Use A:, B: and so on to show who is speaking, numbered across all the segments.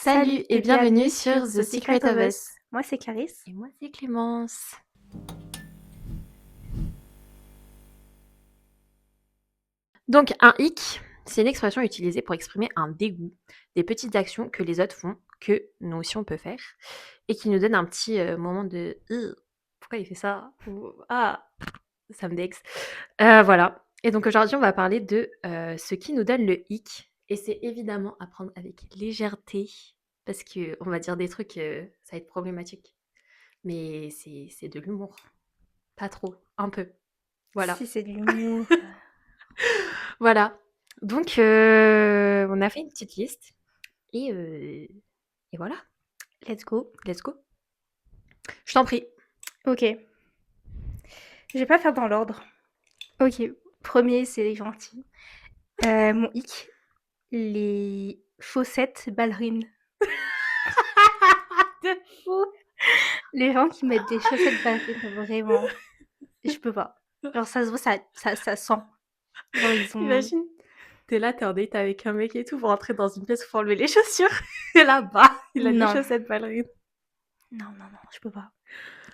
A: Salut et bienvenue sur The Secret of Us.
B: Moi, c'est Clarisse.
A: Et moi, c'est Clémence. Donc, un hic, c'est une expression utilisée pour exprimer un dégoût des petites actions que les autres font, que nous aussi on peut faire, et qui nous donne un petit moment de pourquoi il fait ça Ou, ah, ça me dex. Voilà. Et donc aujourd'hui, on va parler de ce qui nous donne le hic. Et c'est évidemment à prendre avec légèreté, parce qu'on va dire des trucs, ça va être problématique. Mais c'est de l'humour. Pas trop, un peu. Voilà.
B: Si c'est de l'humour.
A: Voilà. Donc, on a fait une petite liste. Et voilà.
B: Let's go.
A: Let's go. Je t'en prie.
B: Ok. Je vais pas faire dans l'ordre. Ok. Premier, c'est les gentils. Mon hic, les chaussettes ballerines.
A: De fou.
B: Les gens qui mettent des chaussettes ballerines, vraiment. Je peux pas. Genre, ça se voit, ça sent. Genre, ils ont...
A: Imagine, t'es là, t'es en date avec un mec et tout, pour rentrer dans une pièce où faut enlever les chaussures. Et là-bas, il a des
B: Non.
A: chaussettes ballerines.
B: Non, je peux pas.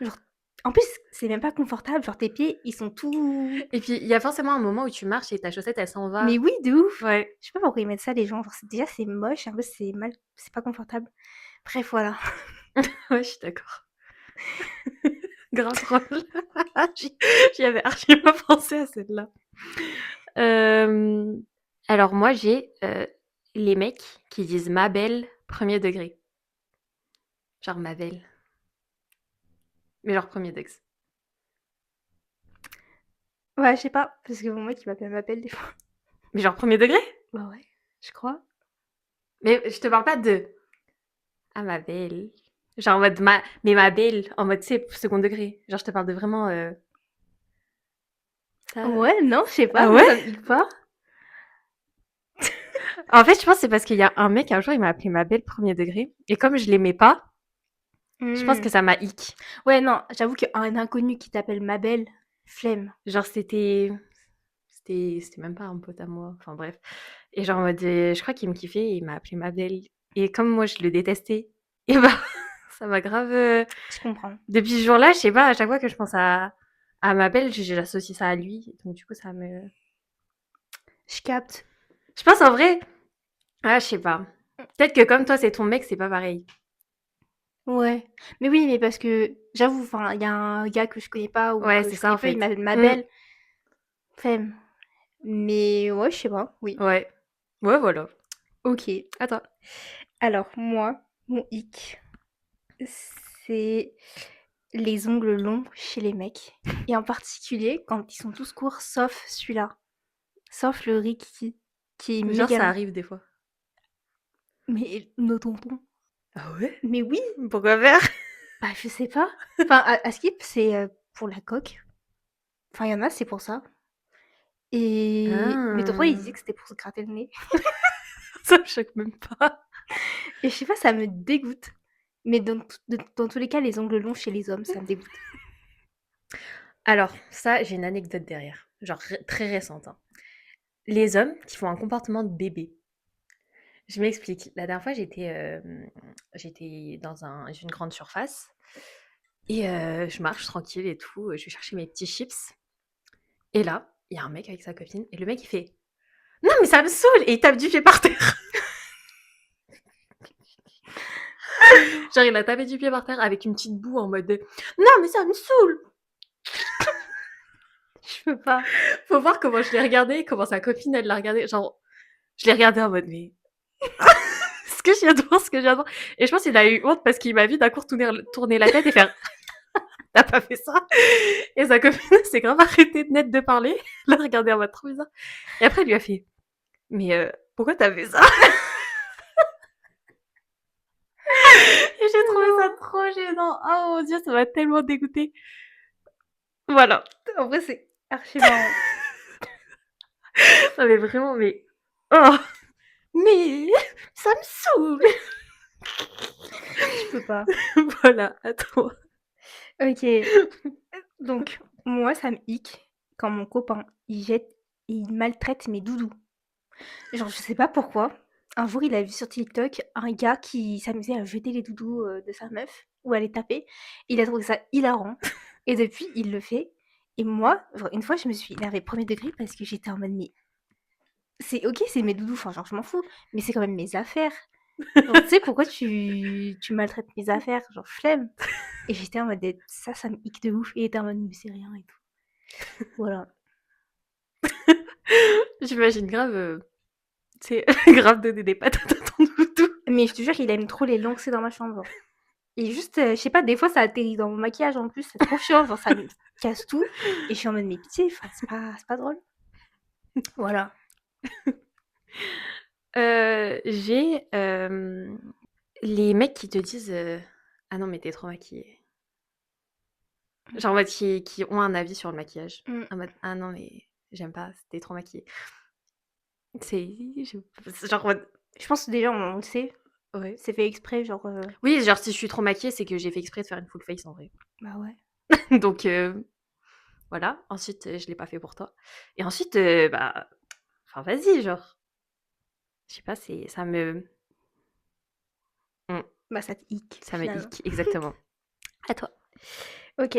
B: Genre, en plus, c'est même pas confortable. Genre, tes pieds, ils sont tout...
A: Et puis, il y a forcément un moment où tu marches et ta chaussette, elle s'en va.
B: Mais oui, de ouf.
A: Ouais.
B: Je sais pas pourquoi ils mettent ça, les gens. Genre, déjà, c'est moche. En plus, c'est mal... C'est pas confortable. Bref, voilà.
A: Ouais, je suis d'accord. Grave drôle. J'y avais archi pas pensé à celle-là. Alors moi, j'ai les mecs qui disent ma belle premier degré. Genre ma belle. Mais genre premier degré.
B: Ouais, je sais pas. Parce que mon mec, il m'appelle des fois.
A: Mais genre premier degré?
B: Bah ouais, je crois.
A: Mais je te parle pas de ah ma belle. Genre en mode mais ma belle, en mode tu sais, second degré. Genre je te parle de vraiment ça...
B: Ouais, non, je sais pas.
A: Ah
B: Moi,
A: ouais?
B: ça me pique pas.
A: En fait, je pense que c'est parce qu'il y a un mec, un jour, il m'a appelé ma belle premier degré. Et comme je l'aimais pas, je pense que ça m'a hic.
B: Ouais, non, j'avoue qu'un inconnu qui t'appelle ma belle, flemme.
A: Genre c'était même pas un pote à moi. Enfin bref. Et genre en mode, je crois qu'il me kiffait et il m'a appelé ma belle. Et comme moi, je le détestais, et bah, ça m'a grave...
B: Je comprends.
A: Depuis ce jour-là, je sais pas, à chaque fois que je pense à ma belle, j'associe ça à lui. Donc du coup, ça me...
B: Je capte.
A: Je pense en vrai... Ah, je sais pas. Peut-être que comme toi, c'est ton mec, c'est pas pareil.
B: Ouais. Mais oui, mais parce que, j'avoue, enfin, il y a un gars que je connais pas ou
A: Ouais,
B: que
A: c'est
B: je
A: ça
B: connais
A: en
B: pas, il
A: fait.
B: m'appelle ma belle. Flemme. Mais ouais, je sais pas, oui.
A: Ouais. Ouais, voilà.
B: Ok.
A: À toi.
B: Alors, moi, mon hic, c'est les ongles longs chez les mecs. Et en particulier, quand ils sont tous courts, sauf celui-là. Sauf le Ricky, qui est
A: Genre,
B: méga
A: ça
B: long.
A: arrive des fois.
B: Mais nos tontons.
A: Ah ouais?
B: Mais oui,
A: Pourquoi faire?
B: bah je sais pas. Enfin, à Skip, c'est pour la coque. Enfin, il y en a, c'est pour ça. Et mes tontons, ils disaient
A: Ah.
B: que c'était pour se gratter le nez.
A: Ça me choque même pas.
B: Et je sais pas, ça me dégoûte. Mais dans tous les cas, les ongles longs chez les hommes, ça me dégoûte.
A: Alors, ça, j'ai une anecdote derrière. Genre très récente, hein. Les hommes qui font un comportement de bébé. Je m'explique. La dernière fois, j'étais dans une grande surface et je marche tranquille et tout. Je vais chercher mes petits chips. Et là, il y a un mec avec sa copine et le mec, il fait non, mais ça me saoule! Et il tape du pied par terre. Genre, il a tapé du pied par terre avec une petite boue en mode de non, mais ça me saoule!
B: Je peux pas.
A: Faut voir comment je l'ai regardé, comment sa copine, elle l'a regardé. Genre, je l'ai regardé en mode mais ce que je viens de voir, ce que je viens de voir. Et je pense qu'il a eu honte parce qu'il m'a vu d'un coup tourner la tête et faire t'as pas fait ça? Et sa copine s'est grave arrêtée net de parler, l'a regardé en mode trop bizarre. Et après, il lui a fait mais pourquoi t'as fait ça? Et j'ai trouvé ça trop gênant. Oh mon dieu, ça m'a tellement dégoûté. Voilà.
B: En vrai, c'est archi marrant.
A: Non mais vraiment, mais... Oh! Mais... Ça me saoule!
B: Je peux pas.
A: Voilà, à toi.
B: Ok. Donc, moi, ça me hic quand mon copain, il maltraite mes doudous. Genre, je sais pas pourquoi. Un jour, il a vu sur TikTok un gars qui s'amusait à jeter les doudous, de sa meuf ou à les taper. Il a trouvé ça hilarant et depuis, il le fait et moi, genre une fois, je me suis énervée premier degré parce que j'étais en mode: «Mais c'est OK, c'est mes doudous, enfin genre je m'en fous, mais c'est quand même mes affaires. Genre tu sais pourquoi tu maltraites mes affaires? Genre flemme» et j'étais en mode: Ça me hic de ouf» et il était en mode: «Mais c'est rien et tout». Voilà.
A: J'imagine grave, tu sais, grave donner des patates à ton doudou.
B: Mais je te jure, il aime trop les lancer dans ma chambre, genre. Et juste, je sais pas, des fois ça atterrit dans mon maquillage en plus, c'est trop chiant, genre ça me casse tout et je suis en mode: «Mais pitié, enfin c'est pas drôle». Voilà.
A: J'ai, les mecs qui te disent, «Ah non, mais tu trop maquillée». Genre en mode qui ont un avis sur le maquillage.
B: Mmh.
A: En mode: «Ah non, mais j'aime pas, tu trop maquillée». C'est genre en mode
B: Je pense que déjà on le sait,
A: ouais.
B: c'est fait exprès genre,
A: Oui, genre si je suis trop maquillée, c'est que j'ai fait exprès de faire une full face en vrai.
B: bah ouais.
A: Donc voilà. Ensuite, je l'ai pas fait pour toi et ensuite, bah, enfin vas-y, genre, je sais pas, c'est mmh,
B: Bah ça te hic
A: ça me
B: finalement.
A: hic, exactement. À toi.
B: OK.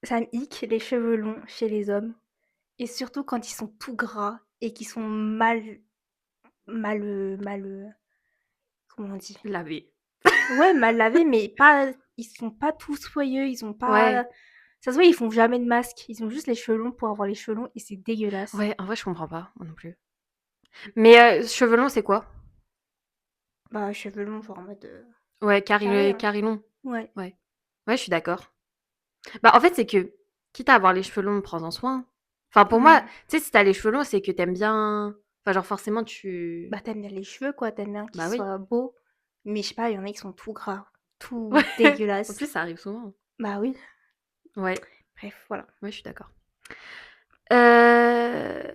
B: Ça me hic les cheveux longs chez les hommes et surtout quand ils sont tout gras et qu'ils sont mal, comment on dit?
A: Laver.
B: Ouais, mal lavés, mais pas ils sont pas tout soyeux, ils ont pas
A: Ouais,
B: ça se voit, ils font jamais de masque. Ils ont juste les cheveux longs pour avoir les cheveux longs et c'est dégueulasse.
A: ouais, en vrai, je comprends pas, moi non plus. Mais cheveux longs, c'est quoi?
B: Bah, cheveux longs, genre en mode,
A: Ouais,
B: carré, hein.
A: carré long.
B: Ouais.
A: Ouais. Ouais, je suis d'accord. Bah, en fait, c'est que, quitte à avoir les cheveux longs, prends-en soin. Enfin, pour moi,
B: Mmh.
A: tu sais, si t'as les cheveux longs, c'est que t'aimes bien. Enfin, genre, forcément, tu.
B: Bah, tu aimes bien les cheveux, quoi, tu aimes bien qu'ils
A: Bah oui.
B: soient beaux. Mais je sais pas, il y en a qui sont tout gras,
A: Ouais.
B: tout
A: En
B: dégueulasses.
A: plus, ça arrive souvent.
B: Bah oui,
A: Ouais.
B: bref, voilà.
A: Ouais, je suis d'accord. Euh...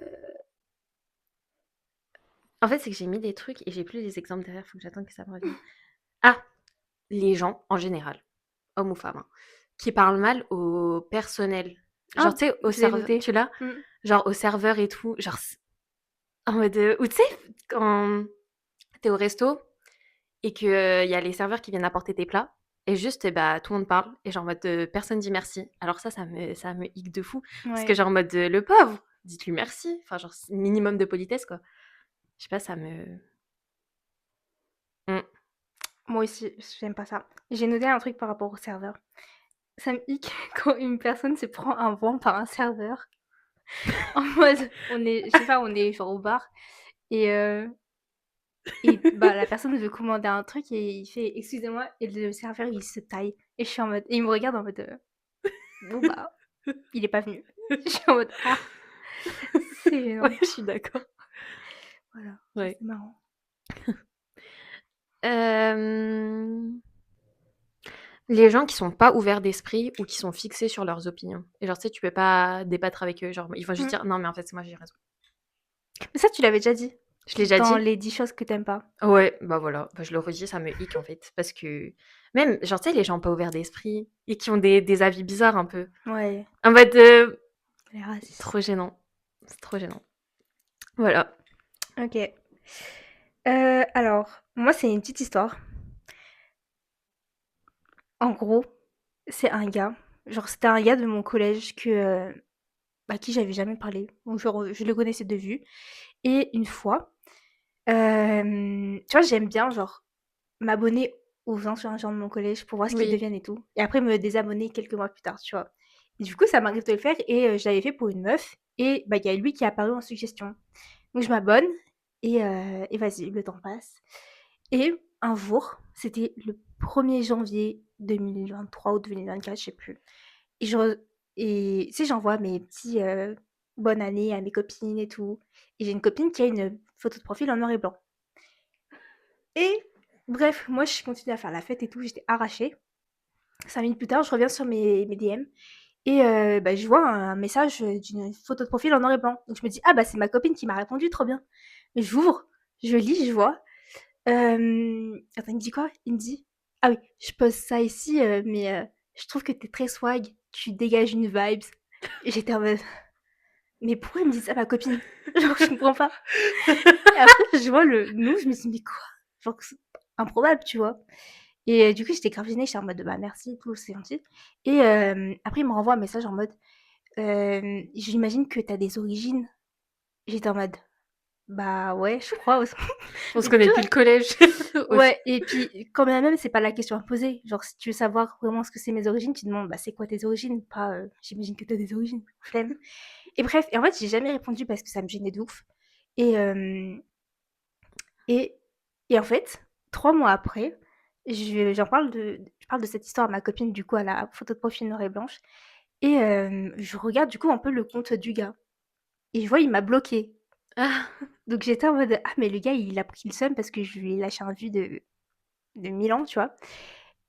A: En fait, c'est que j'ai mis des trucs et j'ai plus les exemples derrière, faut que j'attende que ça me revienne. Ah, les gens, en général, hommes ou femmes, hein, qui parlent mal au personnel. Genre,
B: Ah,
A: tu sais, au
B: je l'ai
A: serveur,
B: noté.
A: tu l'as?
B: Mmh.
A: Genre, au serveur et tout. Genre, en mode. Ou tu sais, quand t'es au resto et qu'il y a les serveurs qui viennent apporter tes plats. Et juste, bah, tout le monde parle. Et genre, en mode, personne dit merci. Alors ça me hic de fou. Parce que,
B: Ouais.
A: genre, en mode, le pauvre, dites-lui merci. Enfin, genre, minimum de politesse, quoi. Je sais pas, ça me. Mm.
B: Moi aussi, j'aime pas ça. J'ai noté un truc par rapport au serveur. Ça me hic quand une personne se prend un vent par un serveur. En mode, on est je sais pas, on est genre au bar et bah, la personne veut commander un truc et il fait: «Excusez-moi» et le serveur, il se taille et je suis en mode et il me regarde en mode, «Bon, bah, il est pas venu». Je suis en mode: «Ah, c'est
A: Ouais,
B: gênant».
A: je suis d'accord.
B: Voilà, ça
A: Ouais.
B: c'est marrant.
A: Euh, Les gens qui sont pas ouverts d'esprit ou qui sont fixés sur leurs opinions. Et genre, tu sais, tu peux pas débattre avec eux. Genre, ils vont juste
B: Mmh.
A: dire non, mais en fait, c'est moi, j'ai raison.
B: Mais ça, tu l'avais déjà dit,
A: Je l'ai déjà
B: dans
A: dit.
B: les 10 choses que t'aimes pas.
A: Ouais, bah voilà, bah, je le redis, ça me hic en fait. Parce que même, genre, tu sais, les gens pas ouverts d'esprit et qui ont des avis bizarres un peu.
B: Ouais,
A: En mode,
B: les racistes.
A: trop gênant. C'est trop gênant. Voilà.
B: OK. Alors, moi, c'est une petite histoire. En gros, c'est un gars, genre, c'était un gars de mon collège à qui j'avais jamais parlé. Donc genre, je le connaissais de vue et une fois, tu vois, j'aime bien, genre, m'abonner aux anciens gens de mon collège pour voir ce qu'ils
A: Oui.
B: deviennent et tout et après me désabonner quelques mois plus tard, tu vois? Et du coup, ça m'arrive de le faire et je l'avais fait pour une meuf et bah, il y a lui qui est apparu en suggestion. Donc je m'abonne et vas-y, le temps passe et un jour, c'était le 1er janvier 2023 ou 2024, je sais plus et tu sais, j'envoie mes petits, bonne année à mes copines et tout et j'ai une copine qui a une photo de profil en noir et blanc et bref, moi je continue à faire la fête et tout, j'étais arrachée. 5 minutes plus tard, je reviens sur mes DM et bah, je vois un message, d'une photo de profil en noir et blanc. Donc je me dis: «Ah bah, c'est ma copine qui m'a répondu, trop bien». J'ouvre, je lis, je vois, attends, il me dit quoi? Il me dit: «Ah oui, je pose ça ici, mais je trouve que tu es très swag, tu dégages une vibes» et j'étais en mode: mais pourquoi elle me dit ça, ma copine? Genre, je comprends pas. Et après, je vois le nom, je me suis dit: «Mais quoi?» Genre, c'est improbable, tu vois? Et du coup, j'étais grave gênée, j'étais en mode: «Bah, merci et tout, c'est gentil». Et après, il me renvoie un message en mode, «J'imagine que tu as des origines?» J'étais en mode: «Bah, ouais, je crois».
A: On se
B: Mais tu
A: connaît depuis
B: vois?
A: le collège aussi.
B: Ouais, et puis quand bien même, c'est pas la question à poser. Genre, si tu veux savoir vraiment ce que c'est mes origines, tu demandes: «Bah, c'est quoi tes origines?» Pas, «J'imagine que tu as des origines». Flemme. Et bref, et en fait, j'ai jamais répondu parce que ça me gênait de ouf. Et et et en fait, 3 mois après, je parle de cette histoire à ma copine, du coup, à la photo de profil noir et blanche. Et je regarde, du coup, un peu le compte du gars et je vois, il m'a bloquée.
A: Ah!
B: Donc j'étais en mode: «Ah, mais le gars, il a pris le seum parce que je lui ai lâché un vu de 1000 ans», tu vois?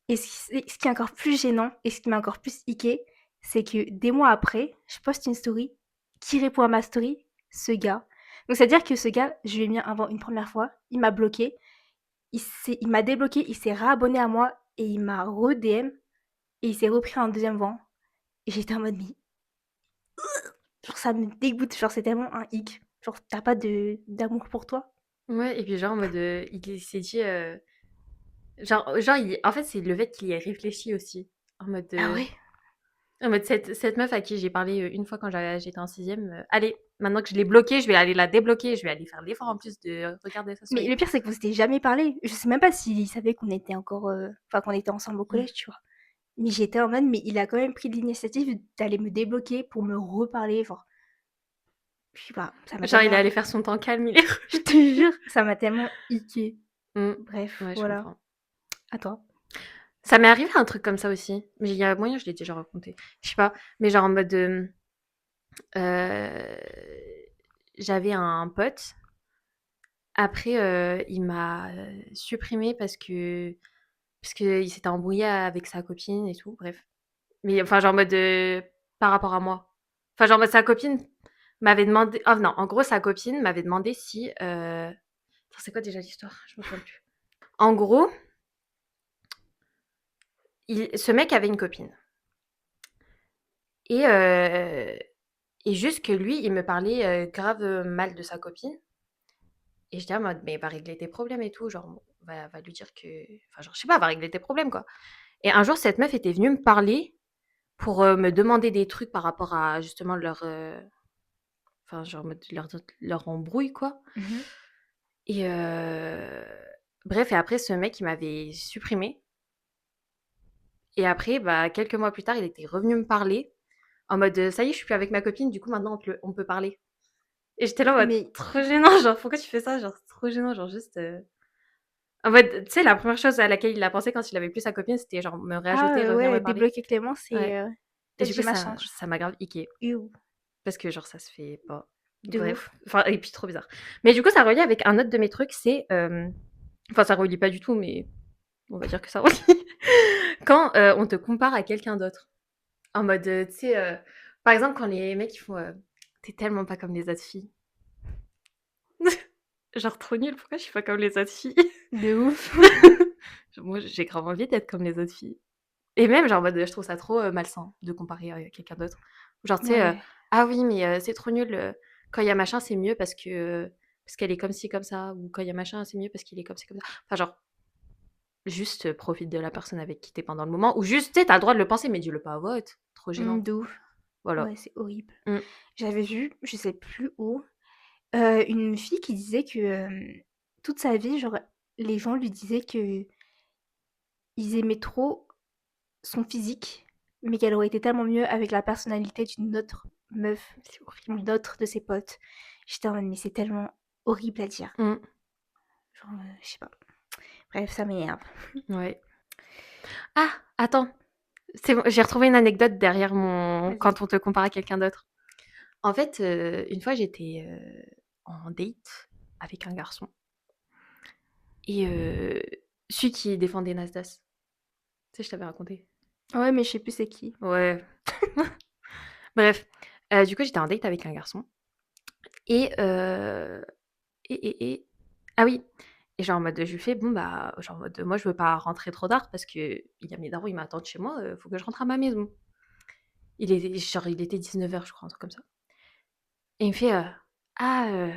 B: Et ce qui est encore plus gênant et ce qui m'a encore plus hiquée, c'est que des mois après, je poste une story. Qui répond à ma story? Ce gars. Donc c'est-à-dire que ce gars, je lui ai mis un vent une première fois, il m'a bloquée, il m'a débloquée, il s'est réabonné à moi et il m'a re-DM et il s'est repris un deuxième vent et j'étais en mode: «Mais genre ça me dégoûte, genre c'est tellement un hic. Genre tu as pas de d'amour pour toi?»
A: Ouais, et puis genre en mode, il s'est dit, genre il en fait, c'est le fait qu'il y ait réfléchi aussi. En mode,
B: Ah ouais?
A: cette meuf à qui j'ai parlé, une fois quand j'étais en sixième, allez, maintenant que je l'ai bloquée, je vais aller la débloquer, je vais aller faire l'effort en plus de regarder sa
B: Mais
A: story.
B: le pire, c'est qu'on s'était jamais parlé. Je sais même pas s'il savait qu'on était encore, enfin qu'on était ensemble au
A: Mmh.
B: collège, tu vois? Mais j'étais en mode, mais il a quand même pris l'initiative d'aller me débloquer pour me reparler, genre, je sais pas, ça m'a
A: Genre il est
B: tellement
A: allé faire son temps calme, il est
B: je te
A: revenu.
B: jure, ça m'a tellement hiquée.
A: Mmh.
B: Bref,
A: Ouais, je
B: voilà.
A: comprends.
B: À toi?
A: Ça m'est arrivé un truc comme ça aussi, mais il y a moyen, je l'ai déjà raconté. Je sais pas, mais genre en mode, heu, j'avais un pote, après, il m'a, supprimée parce qu'il s'était embrouillé avec sa copine et tout, bref. Mais enfin, genre en mode, par rapport à moi. Enfin, genre en mode sa copine m'avait demandé oh non, en gros, sa copine m'avait demandé si, attends, c'est quoi déjà l'histoire? Je me souviens plus. En gros, ce mec avait une copine et juste que lui, il me parlait, grave, mal de sa copine et j'étais en mode: «Mais va régler tes problèmes et tout, genre, va lui dire que» enfin, genre, je sais pas, va régler tes problèmes, quoi. Et un jour, cette meuf était venue me parler pour, me demander des trucs par rapport à justement leur, enfin, genre en mode leur embrouille, quoi.
B: Mmh.
A: Et bref, et après ce mec, il m'avait supprimée et après, bah, quelques mois plus tard, il était revenu me parler en mode, «Ça y est, je suis plus avec ma copine, du coup maintenant on peut parler». Et j'étais là en mode:
B: Mais
A: «Trop gênant, genre pourquoi tu fais ça?» Genre c'est trop gênant, genre juste, en mode, tu sais, la première chose à laquelle il a pensé quand il avait plus sa copine, c'était genre me
B: ah,
A: réajouter, revenir me
B: ouais,
A: parler.
B: débloquer Clément, c'est,
A: Ouais, et
B: peut-être
A: du coup
B: j'ai ma
A: ça
B: chance.
A: ça m'a grave hiquée
B: Ew,
A: parce que genre ça se fait pas.
B: de
A: Bref,
B: ouf.
A: enfin et puis trop bizarre. Mais du coup, ça relie avec un autre de mes trucs, c'est, enfin ça relie pas du tout, mais on va dire que ça relie. Quand, on te compare à quelqu'un d'autre. En mode, tu sais, par exemple, quand les mecs ils font, «Tu tellement pas comme les autres filles». Genre trop nul, pourquoi je suis pas comme les autres filles?
B: De ouf.
A: Moi, j'ai grave envie d'être comme les autres filles. Et même, genre en mode, je trouve ça trop, malsain de comparer à quelqu'un d'autre. Genre, tu sais,
B: Ouais.
A: «Ah oui, mais c'est trop nul, quand il y a machin, c'est mieux parce qu'elle est comme ci, comme ça» ou «Quand il y a machin, c'est mieux parce qu'il est comme ci, comme ça». Enfin genre, juste, profite de la personne avec qui tu es pendant le moment ou juste, tu sais, tu as le droit de le penser, mais dis-le pas à voix haute. Trop gênant.
B: De ouf.
A: Voilà.
B: Ouais, c'est horrible.
A: Mmh.
B: J'avais vu, je sais plus où, une fille qui disait que, toute sa vie, genre, les gens lui disaient qu'ils aimaient trop son physique, mais qu'elle aurait été tellement mieux avec la personnalité d'une autre meuf
A: C'est
B: ou
A: horrible.
B: d'autres de ses potes. J'étais en mode: «Mais c'est tellement horrible à dire».
A: Mmh.
B: Genre, je sais pas. Bref, ça m'énerve.
A: Ouais. Ah! Attends, c'est bon, j'ai retrouvé une anecdote derrière mon
B: Vas-y.
A: quand on te compare à quelqu'un d'autre. En fait, une fois, j'étais, en date avec un garçon et celui qui défendait Nasdaq. Tu sais, je t'avais raconté?
B: Ouais, mais je sais plus c'est qui.
A: Ouais. Bref, du coup, j'étais en date avec un garçon et et ah oui, et genre en mode, je lui fais: «Bon, bah», genre en mode, «Moi, je veux pas rentrer trop tard parce qu'il y a mes darons, ils m'attendent chez moi, faut que je rentre à ma maison». Il était 19h, je crois, un truc comme ça. Et il me fait ah,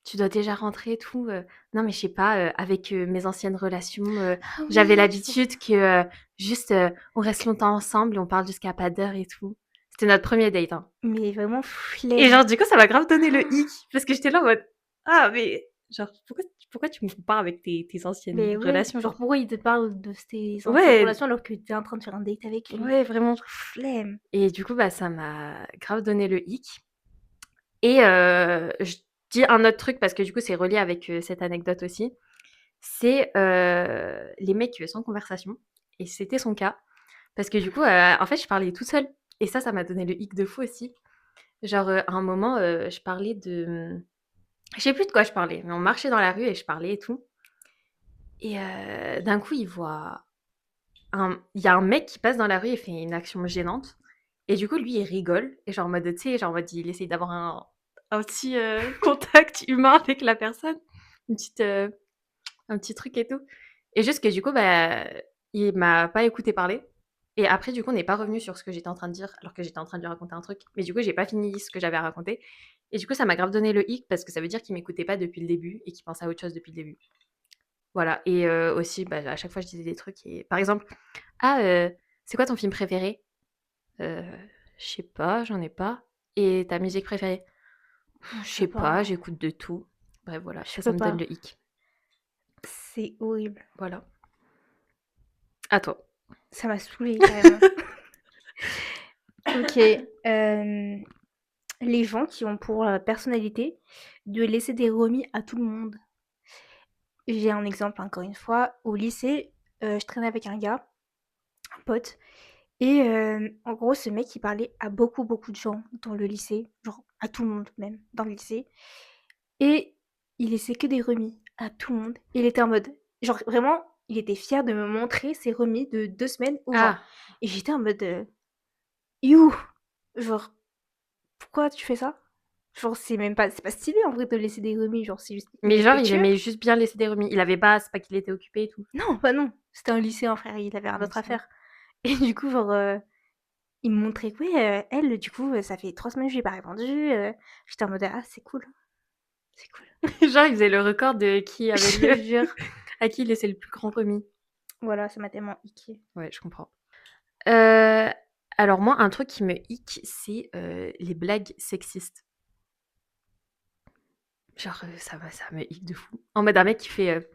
A: tu dois déjà rentrer et tout. Non, mais je sais pas, avec mes anciennes relations,
B: Ah
A: j'avais
B: oui, je vois.
A: l'habitude que juste on reste longtemps ensemble et on parle jusqu'à pas d'heure et tout. C'était notre premier date, hein.
B: Mais vraiment
A: Et
B: flemme.
A: genre, du coup, ça m'a grave donné le hic parce que j'étais là en mode ah, mais genre, pourquoi tu me compares avec tes anciennes
B: Mais ouais,
A: relations,
B: genre
A: genre?
B: pourquoi il te parle de tes anciennes
A: Ouais,
B: relations alors que t'es en train de faire un date avec lui?
A: ouais, vraiment.
B: Flemme.
A: Et du coup, bah, ça m'a grave donné le hic. Et je dis un autre truc parce que du coup, c'est relié avec cette anecdote aussi. C'est les mecs sans conversation. Et c'était son cas. Parce que du coup, en fait, je parlais toute seule. Et ça m'a donné le hic de fou aussi. Genre, à un moment, je parlais de. Je sais plus de quoi je parlais, mais on marchait dans la rue et je parlais et tout. Et d'un coup, il y a un mec qui passe dans la rue et fait une action gênante. Et du coup, lui, il rigole. Et genre, en mode, tu sais, genre, en mode, il essaye d'avoir un petit contact humain avec la personne. Une petite, un petit truc et tout. Et juste que du coup, bah, il m'a pas écouté parler. Et après, du coup, on n'est pas revenu sur ce que j'étais en train de dire, alors que j'étais en train de lui raconter un truc. Mais du coup, j'ai pas fini ce que j'avais à raconter. Et du coup, ça m'a grave donné le hic parce que ça veut dire qu'il m'écoutait pas depuis le début et qu'il pensait à autre chose depuis le début. Voilà. Et aussi, bah, à chaque fois, je disais des trucs. Et... Par exemple, ah, c'est quoi ton film préféré? Euh, je sais pas, j'en ai pas. Et ta musique préférée?
B: Non,
A: Je
B: je peux
A: sais pas,
B: pas.
A: j'écoute de tout. Bref, voilà,
B: Je
A: ça
B: peux
A: me donne
B: pas.
A: le hic.
B: C'est horrible.
A: Voilà. À toi.
B: Ça m'a saoulée carrément. Ok. Les gens qui ont pour personnalité de laisser des remis à tout le monde. J'ai un exemple encore une fois. Au lycée, je traînais avec un gars, un pote. Et en gros, ce mec, il parlait à beaucoup, beaucoup de gens dans le lycée, genre à tout le monde même, dans le lycée. Et il laissait que des remis à tout le monde. Il était en mode, genre vraiment, il était fier de me montrer ses remis de 2 semaines aux gens.
A: Ah,
B: Et j'étais en mode, you, genre, pourquoi tu fais ça? Genre, c'est pas stylé en vrai de laisser des remis, genre, c'est juste
A: mais genre, il
B: irrespectueux.
A: aimait juste bien laisser des remis. Il avait pas, c'est pas qu'il était occupé et tout.
B: Non, bah non, c'était un lycéen, frère, il avait rien d'autre à
A: Ok.
B: faire. Et du coup, genre, il me montrait que ouais, elle, du coup, ça fait 3 semaines que je lui ai pas répondu. J'étais en mode ah, c'est cool, c'est cool.
A: Genre, il faisait le record de qui avait
B: Je te
A: le.
B: jure.
A: À qui il laissait le plus grand remis.
B: Voilà, ça m'a tellement hiqué.
A: Ouais, je comprends. Euh, alors, moi, un truc qui me hic, c'est les blagues sexistes. Genre, ça me hic de fou. En mode un mec qui fait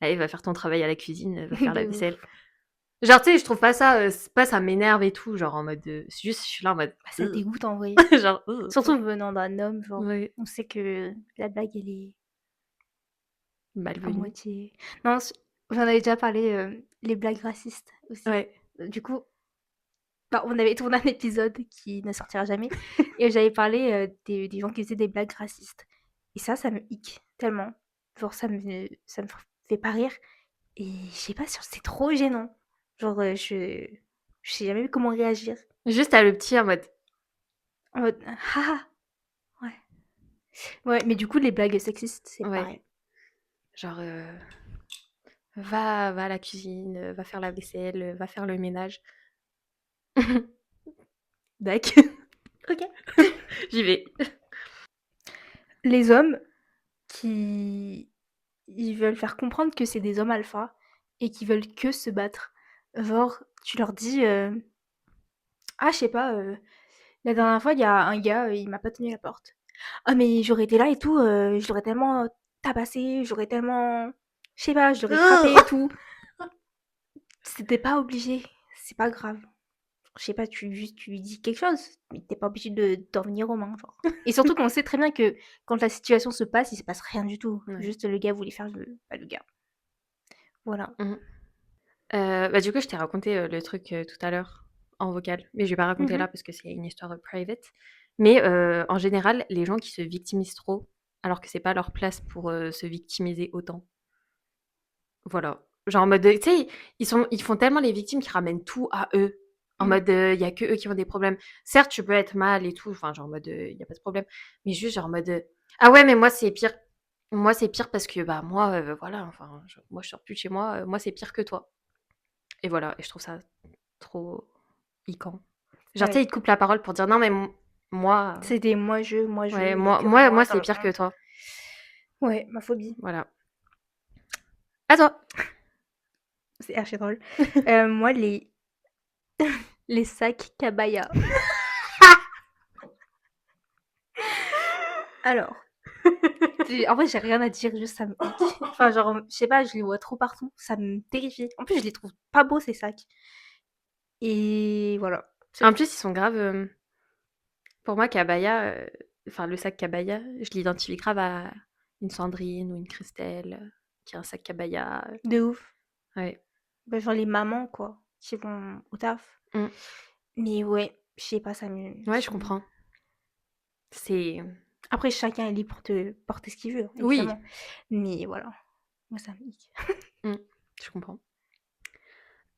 A: allez, va faire ton travail à la cuisine, va faire la
B: De
A: vaisselle.
B: ouf.
A: Genre, tu sais, je trouve pas ça, c'est pas ça m'énerve et tout. Genre, en mode. C'est juste, je suis là en mode.
B: Bah, ça dégoûte en vrai.
A: Genre,
B: Surtout venant d'un homme, genre,
A: ouais,
B: on sait que la blague, elle est à
A: malvenu.
B: moitié. Non, j'en avais déjà parlé, les blagues racistes aussi.
A: Ouais.
B: Du coup, bah, on avait tourné un épisode qui ne sortira jamais, et j'avais parlé des gens qui faisaient des blagues racistes. Et ça me hic tellement. Genre, ça me fait pas rire. Et je sais pas, c'est trop gênant. Genre, je sais jamais comment réagir.
A: Juste à le petit en mode.
B: En mode, ah, ouais. Ouais, mais du coup, les blagues sexistes, c'est
A: Ouais.
B: pareil.
A: Genre, va à la cuisine, va faire la vaisselle, va faire le ménage. Dac.
B: Ok.
A: J'y vais.
B: Les hommes qui ils veulent faire comprendre que c'est des hommes alpha et qui veulent que se battre. Genre, tu leur dis, ah, je sais pas, la dernière fois, il y a un gars, il m'a pas tenu la porte. Ah, mais j'aurais été là et tout, je l'aurais tellement tabassé, j'aurais tellement, je sais pas, je l'aurais frappé et tout. C'était pas obligé, c'est pas grave. Je sais pas, tu lui dis quelque chose, mais tu pas obligé d'en venir aux mains, genre. Et surtout qu'on sait très bien que quand la situation se passe, il se passe rien du tout.
A: Ouais.
B: Juste le gars voulait faire le gars. Voilà.
A: Mmh. Bah, du coup, je t'ai raconté, le truc, tout à l'heure en vocal, mais je vais pas raconter
B: Mmh.
A: là parce que c'est une histoire, private. Mais en général, les gens qui se victimisent trop, alors que c'est pas leur place pour, se victimiser autant. Voilà. Genre en mode, tu sais, ils font tellement les victimes qu'ils ramènent tout à eux. En
B: Mmh.
A: mode, il y a que eux qui ont des problèmes. Certes, tu peux être mal et tout, enfin, genre en mode, il y a pas de problème. Mais juste genre en mode, ah ouais, mais moi c'est pire. Moi c'est pire parce que bah moi, voilà, enfin, moi je sors plus de chez moi, moi c'est pire que toi. Et voilà, et je trouve ça trop hiquant. Genre tu sais,
B: Ouais.
A: ils te coupent la parole pour dire non mais Moi,
B: C'était moi, je,
A: ouais,
B: il y a que moi dans
A: c'est
B: le
A: pire que
B: monde.
A: toi.
B: Ouais, ma phobie.
A: Voilà. À toi.
B: C'est archi drôle. Moi, les sacs Cabaya. Alors, en fait, j'ai rien à dire, juste ça me hic. Enfin, genre, je sais pas, je les vois trop partout, ça me terrifie. En plus, je les trouve pas beaux, ces sacs. Et voilà, c'est
A: En
B: tout.
A: plus, ils sont grave. Pour moi, Cabaya, enfin, le sac Cabaya, je l'identifie grave à une Sandrine ou une Christelle qui a un sac Cabaya.
B: De ouf.
A: Ouais.
B: Bah, genre les mamans, quoi, qui vont au taf.
A: Mm.
B: Mais ouais, je sais pas,
A: Ouais, je comprends. C'est.
B: Après, chacun est libre de porter ce qu'il veut, hein,
A: Oui.
B: évidemment. Mais voilà, moi, ça me hic.
A: Mm. Je comprends.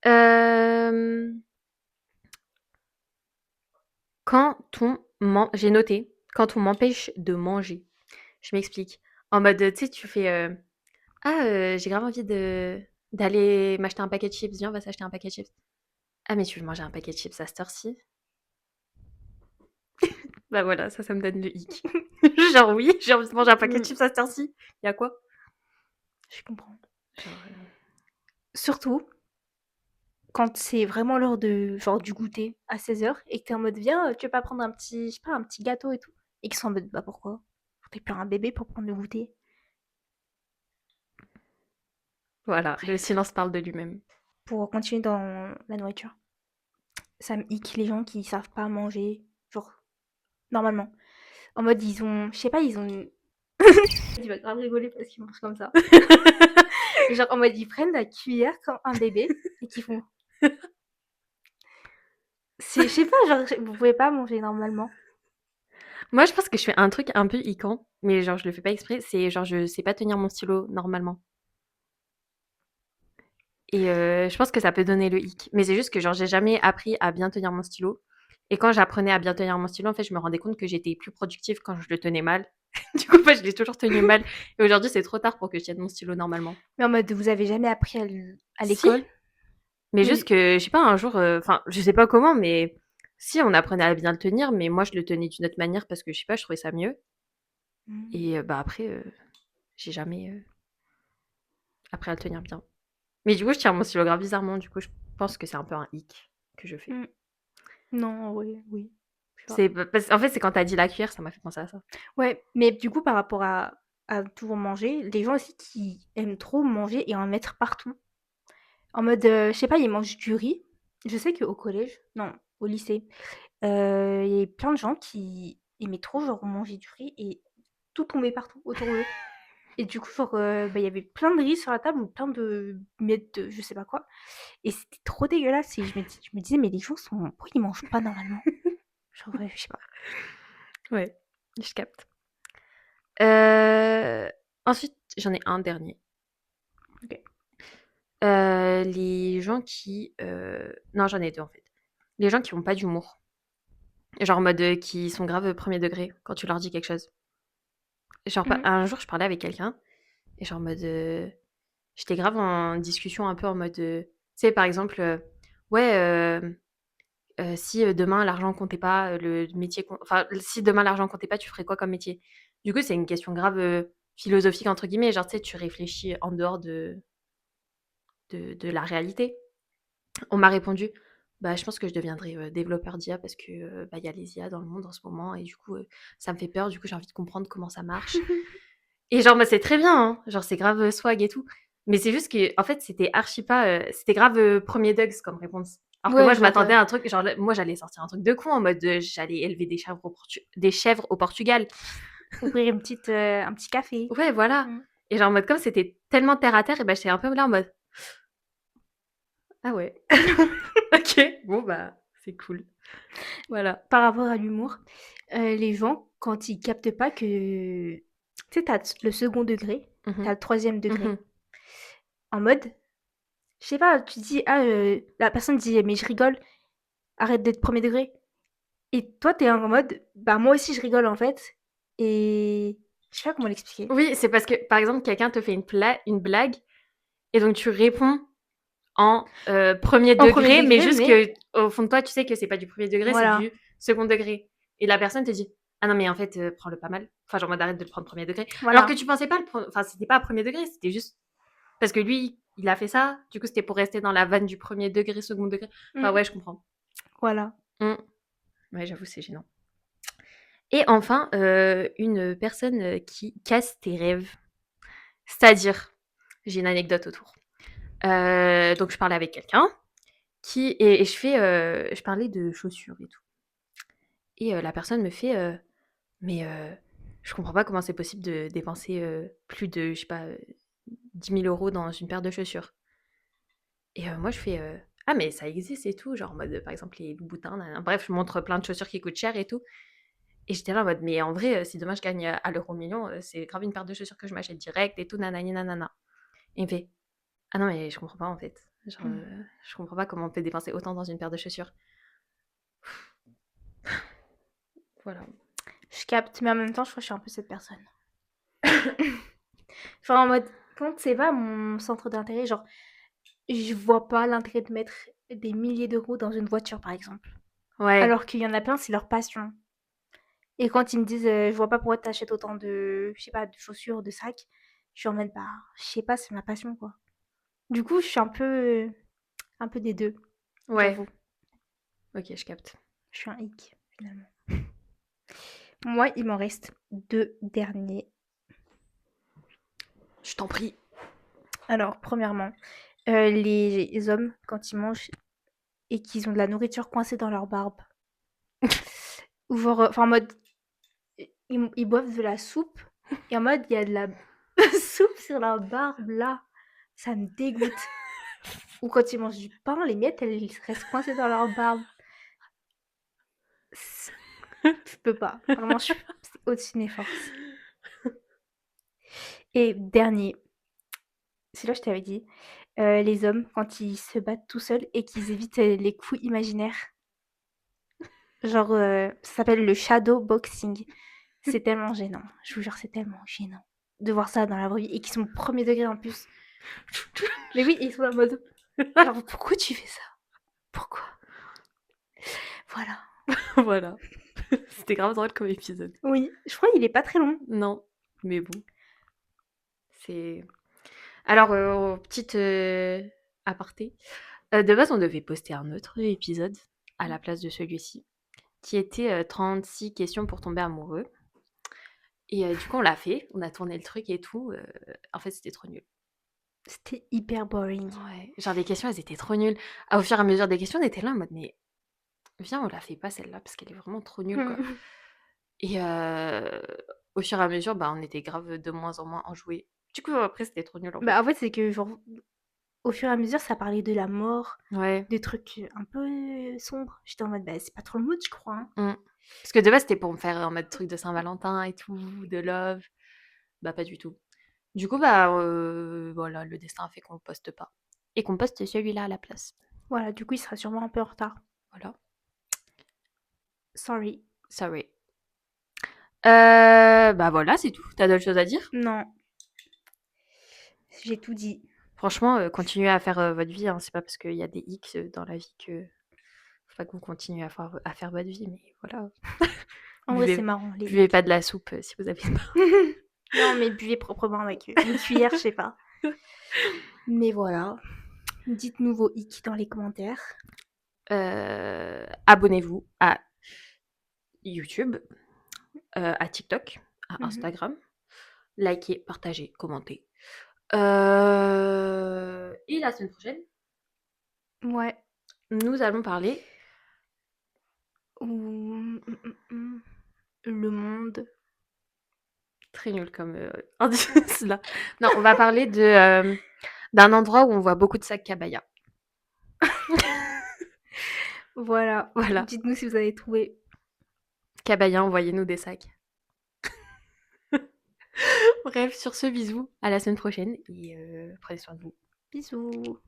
A: Euh, J'ai noté, quand on m'empêche de manger. Je m'explique. En mode, tu sais, tu fais ah, j'ai grave envie d'aller m'acheter un paquet de chips. Viens, on va s'acheter un paquet de chips. Ah, mais tu veux manger un paquet de chips à cette heure-ci? Bah voilà, ça me donne le hic. Genre, oui, j'ai envie de manger un paquet de chips à cette heure-ci. Y a quoi?
B: Je comprends.
A: Genre,
B: Surtout quand c'est vraiment l'heure de genre du goûter à 16h et que t'es en mode viens, tu veux pas prendre un petit, je sais pas, un petit gâteau et tout. Et qu'ils sont en mode bah pourquoi? T'es plus un bébé pour prendre le goûter.
A: voilà, le
B: Bref,
A: silence parle de lui-même.
B: pour continuer dans la nourriture. Ça me hic les gens qui savent pas manger, genre normalement. En mode ils ont, je sais pas, ils ont. Il va grave rigoler parce qu'ils mangent comme ça. Genre en mode ils prennent la cuillère comme un bébé et qu'ils font. Je sais pas, genre vous pouvez pas manger normalement.
A: Moi, je pense que je fais un truc un peu hiquant, mais genre, je le fais pas exprès. C'est genre, je sais pas tenir mon stylo normalement. Et je pense que ça peut donner le hic. Mais c'est juste que genre, j'ai jamais appris à bien tenir mon stylo. Et quand j'apprenais à bien tenir mon stylo, en fait, je me rendais compte que j'étais plus productive quand je le tenais mal. Du coup, je l'ai toujours tenu mal. Et aujourd'hui, c'est trop tard pour que je tienne mon stylo normalement.
B: Mais en mode vous avez jamais appris à
A: Si,
B: l'école.
A: mais juste
B: Mais
A: que, je sais pas, un jour, enfin, je sais pas comment, mais si, on apprenait à bien le tenir, mais moi, je le tenais d'une autre manière parce que, je sais pas, je trouvais ça mieux. Et bah après, j'ai jamais appris à le tenir bien. Mais du coup, je tiens mon stylo grave bizarrement. Du coup, je pense que c'est un peu un hic que je fais.
B: mm, non, oui, oui. Je sais pas.
A: C'est en fait, c'est quand t'as dit la cuillère, ça m'a fait penser à ça.
B: Ouais, mais du coup par rapport à toujours manger, les gens aussi qui aiment trop manger et en mettre partout. En mode, je sais pas, ils mangent du riz. Je sais qu'au collège, non, au lycée, il y avait plein de gens qui aimaient trop genre manger du riz et tout tomber partout autour d'eux. Et du coup, genre, bah, il y avait plein de riz sur la table ou plein de miettes de je sais pas quoi. Et c'était trop dégueulasse. Et je me disais, mais les gens sont. Pourquoi ils mangent pas normalement? Genre, je sais pas.
A: Ouais, je capte. Euh, Ensuite, j'en ai un dernier.
B: Ok.
A: Les gens qui... Non, j'en ai deux en fait. Les gens qui ont pas d'humour. Genre en mode qui sont grave premier degré quand tu leur dis quelque chose. Genre
B: Mhm.
A: un jour, je parlais avec quelqu'un et genre en mode... J'étais grave en discussion un peu en mode... tu sais, par exemple, ouais, si demain l'argent comptait pas, le métier... Enfin, si demain l'argent comptait pas, tu ferais quoi comme métier? Du coup, c'est une question grave philosophique, entre guillemets. Genre, tu sais, tu réfléchis en dehors de la réalité. On m'a répondu, bah, je pense que je deviendrai développeur d'IA parce que bah, y a les IA dans le monde en ce moment et du coup, ça me fait peur. Du coup, j'ai envie de comprendre comment ça marche. Et genre, bah, c'est très bien, hein. Genre, c'est grave swag et tout. Mais c'est juste que, en fait, c'était archi pas. C'était grave premier Dugs comme réponse. Alors que
B: Ouais,
A: moi,
B: je
A: je
B: vois,
A: m'attendais
B: ouais.
A: à un truc. Genre, moi, j'allais sortir un truc de con en mode j'allais élever des chèvres au Portugal.
B: Ouvrir un petit café.
A: Ouais, voilà.
B: Mm.
A: Et genre, en mode comme c'était tellement terre à terre, et ben j'étais un peu là en mode ah ouais. Ok, bon, bah, c'est cool. Voilà.
B: Par rapport à l'humour, les gens, quand ils captent pas que. Tu sais, t'as le second degré, t'as
A: Mhm,
B: le troisième degré.
A: mhm.
B: En mode, je sais pas, tu dis, ah, la personne dit, mais je rigole, arrête d'être premier degré. Et toi, t'es en mode, bah moi aussi je rigole en fait. Et je sais pas comment l'expliquer.
A: Oui, c'est parce que, par exemple, quelqu'un te fait une blague, et donc tu réponds en premier
B: En premier
A: degré, mais
B: degré,
A: juste
B: mais
A: que au fond de toi, tu sais que c'est pas du premier degré, c'est
B: voilà.
A: du second degré. Et la personne te dit: «Ah non, mais en fait, prends-le pas mal». Enfin, genre en mode arrête de le prendre premier degré.
B: Voilà.
A: Alors que tu pensais pas enfin, c'était pas à premier degré, c'était juste parce que lui, il a fait ça, du coup, c'était pour rester dans la vanne du premier degré, second degré. Enfin, ouais, je comprends.
B: Voilà.
A: Ouais, j'avoue, c'est gênant. Et enfin, une personne qui casse tes rêves. C'est-à-dire, j'ai une anecdote autour. Donc, je parlais avec quelqu'un et je parlais de chaussures et tout. Et la personne me fait mais je comprends pas comment c'est possible de dépenser plus de, je sais pas, 10 000 euros dans une paire de chaussures. Et moi, je fais ah, mais ça existe et tout. Genre, en mode, par exemple, les Louboutins. Bref, je montre plein de chaussures qui coûtent cher et tout. Et j'étais là en mode, mais en vrai, si demain je gagne à l'euro million, c'est grave une paire de chaussures que je m'achète direct et tout, nanani nanana. Et il me fait ah non, mais je comprends pas en fait. Genre, je comprends pas comment on peut dépenser autant dans une paire de chaussures. Voilà.
B: Je capte, mais en même temps, je crois que je suis un peu cette personne. Enfin, en mode, quand c'est pas mon centre d'intérêt, genre, je vois pas l'intérêt de mettre des milliers d'euros dans une voiture, par exemple.
A: Ouais.
B: Alors qu'il y en a plein, c'est leur passion. Et quand ils me disent, je vois pas pourquoi t'achètes autant de, je sais pas, de chaussures, de sacs, je suis en mode, bah, je sais pas, c'est ma passion, quoi. Du coup, je suis un peu des deux,
A: Ouais.
B: j'avoue.
A: Ok, je capte.
B: Je suis un hic, finalement. Moi, il m'en reste 2 derniers.
A: Je t'en prie.
B: Alors, premièrement, les hommes, quand ils mangent et qu'ils ont de la nourriture coincée dans leur barbe. Ou genre, enfin, en mode, ils boivent de la soupe et en mode, il y a de la soupe sur leur barbe, là. Ça me dégoûte. Ou quand ils mangent du pain, les miettes, elles restent coincées dans leur barbe. Je peux pas. Vraiment, c'est au-dessus de mes forces. Et dernier, celui-là, je t'avais dit, les hommes, quand ils se battent tout seuls et qu'ils évitent les coups imaginaires. Genre, ça s'appelle le shadow boxing. C'est tellement gênant. Je vous jure, c'est tellement gênant de voir ça dans la vraie vie et qu'ils sont premier degré en plus. Mais oui, ils sont en mode. Alors, pourquoi tu fais ça? Pourquoi? Voilà.
A: Voilà. C'était grave drôle comme épisode.
B: Oui, je crois qu'il est pas très long.
A: Non, mais bon. C'est. Alors, petite aparté. De base, on devait poster un autre épisode à la place de celui-ci, qui était 36 questions pour tomber amoureux. Et du coup, on l'a fait, on a tourné le truc et tout. En fait, c'était trop nul.
B: C'était hyper boring.
A: Ouais. Genre, les questions, elles étaient trop nulles. Au fur et à mesure des questions, on était là en mode, mais viens, on la fait pas celle-là, parce qu'elle est vraiment trop nulle, quoi. Et au fur et à mesure, bah, on était grave de moins en moins enjoués. Du coup, après, c'était trop nul, en fait.
B: Bah, en fait, c'est que, genre, au fur et à mesure, ça parlait de la mort,
A: Ouais.
B: des trucs un peu sombres. J'étais en mode, bah, c'est pas trop le mood, je crois. Hein.
A: Parce que de base, c'était pour me faire en mode truc de Saint-Valentin et tout, de love. Bah, pas du tout. Du coup, bah, voilà, le destin a fait qu'on le poste pas. Et qu'on poste celui-là à la place.
B: Voilà, du coup, il sera sûrement un peu en retard.
A: Voilà.
B: Sorry.
A: Sorry. Bah voilà, c'est tout. T'as d'autres choses à dire?
B: Non. J'ai tout dit.
A: Franchement, continuez à faire votre vie. Hein. C'est pas parce qu'il y a des X dans la vie que faut pas que vous continuez à faire votre vie, mais voilà.
B: En vrai, c'est marrant. Les
A: Buvez pas de la soupe si vous avez pas.
B: Non, mais buvez proprement avec une cuillère, je sais pas. Mais voilà. Dites-nous vos hic dans les commentaires.
A: Abonnez-vous à YouTube, à TikTok, à Instagram. Likez, partagez, commentez. Et la semaine prochaine,
B: Ouais.
A: nous allons parler
B: Le monde.
A: très nul comme indice là. Non, on va parler de d'un endroit où on voit beaucoup de sacs Cabaya.
B: Voilà.
A: Voilà.
B: Dites-nous si vous avez trouvé.
A: Cabaya, envoyez-nous des sacs. Bref, sur ce, bisous. À la semaine prochaine et prenez soin de vous.
B: Bisous.